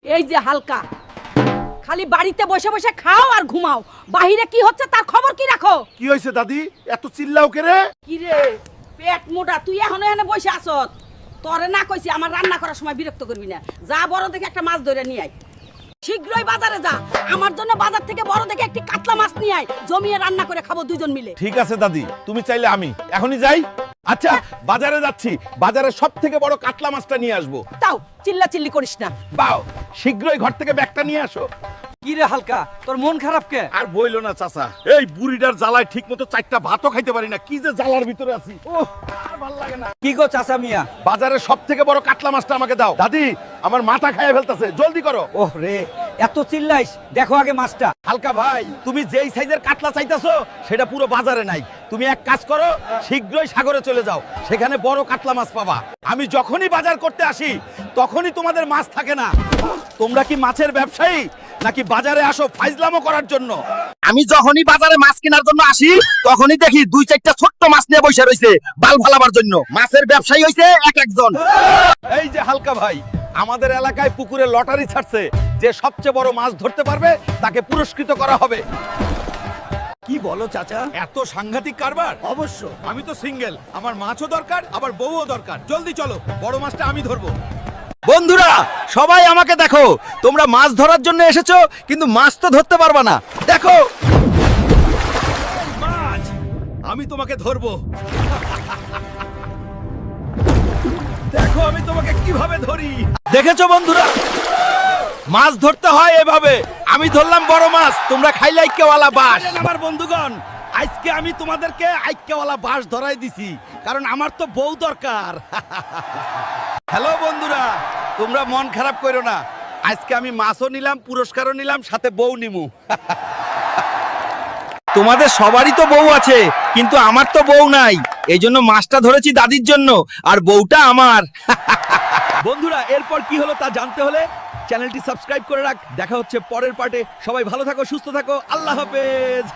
এই যে হালকা খালি বাড়িতে বসে বসে খাও আর ঘুমাও, বাহিরে কি হচ্ছে তার খবর কি রাখো? কি হয়েছে দাদি, এত চিল্লাও কে রে? কি রে পেট মোটা, তুই এখনো এখানে বসে আছস? তোরে না কইছি আমার রান্না করার সময় বিরক্ত করবি না। যা বড় দেখে একটা মাছ ধরে নিয়ে আয়, শীঘ্রই বাজারে যা, আমার জন্য বাজার থেকে বড় দেখে একটি কাতলা মাছ নিয়ে আয়, জমিয়ে রান্না করে খাবো দুজন মিলে। ঠিক আছে দাদি, তুমি চাইলে আমি এখনই যাই। আচ্ছা বাজারে যাচ্ছি, বাজারে সব থেকে বড় কাতলা মাছটা নিয়ে আসবো। তাও চিল্লা চিল্লি করিস না। বাও, শীঘ্রই ঘর থেকে ব্যাগটা নিয়ে আসো। কি রে হালকা, তোর মন খারাপ কে? আর বইলো না চাচা, এই বুড়িটার জ্বালায় ঠিক মতো চারটা ভাতও খাইতে পারি না, কি যে জ্বালার ভিতরে আছি। ওহ, আর ভাল লাগে না। কি গো চাচা মিয়া? বাজারে সব থেকে বড় কাতলা মাছটা আমাকে দাও। দাদি, আমার মাথা খাইয়ে ফেলতেছে, জলদি করো। ওহ রে, এত চিল্লাইস, দেখো আগে মাছটা। হালকা ভাই, তুমি যেই সাইজের কাতলা চাইতেছো সেটা পুরো বাজারে নাই। তুমি এক কাজ করো, শীঘ্রই সাগরে চলে যাও, সেখানে বড় কাতলা মাছ পাবা। আমি যখনই বাজার করতে আসি তখনই তোমাদের মাছ থাকে না। তোমরা কি মাছের ব্যবসায়ী নাকি বাজারে আসো ফাইজলামো করার জন্য? আমি যখনই বাজারে মাছ কেনার জন্য আসি তখনই দেখি দুই চারটা ছোট্ট মাছ নিয়ে বসে রয়েছে বাল ফালাবার জন্য। মাছের ব্যবসায়ী হইছে এক একজন। এই যে হালকা ভাই, আমাদের এলাকায় পুকুরে লটারি ছাড়ছে, যে সবচেয়ে বড় মাছ ধরতে পারবে তাকে পুরস্কৃত করা হবে। কি বলো চাচা? এত সাংঘাতিক কারবার? অবশ্য। আমি তো সিঙ্গেল, আমার মাছও দরকার আবার বউও দরকার। জলদি চলো, বড় মাছটা আমি ধরবো। বন্ধুরা সবাই আমাকে দেখো, তোমরা মাছ ধরার জন্য এসেছো কিন্তু মাছ তো ধরতে পারবা না। দেখো মাছ, আমি তোমাকে ধরবো। দেখো আমি তোমাকে কিভাবে ধরি। দেখেছো বন্ধুরা, মাছ ধরতে হয় এভাবে। আমি ধরলাম বড় মাছ, তোমরা খাইলে আইক্যওয়ালা বাঁশ। আমার বন্ধুগণ, আজকে আমি তোমাদেরকে আইক্যওয়ালা বাঁশ ধরাই দিছি, কারণ আমার তো বউ দরকার। হ্যালো বন্ধুরা, তোমরা মন খারাপ করো না, আজকে আমি মাছও নিলাম, পুরস্কারও নিলাম, সাথে বউ নিমু। তোমাদের সবারই তো বউ আছে, কিন্তু আমার তো বউ নাই, এই জন্য মাছটা ধরেছি দাদির জন্য, আর বউটা আমার। বন্ধুরা এরপর কি হলো তা জানতে হলে চ্যানেলটি সাবস্ক্রাইব করে রাখ। দেখা হচ্ছে পরের পার্টে। সবাই ভালো থাকো, সুস্থ থাকো, আল্লাহ হাফেজ।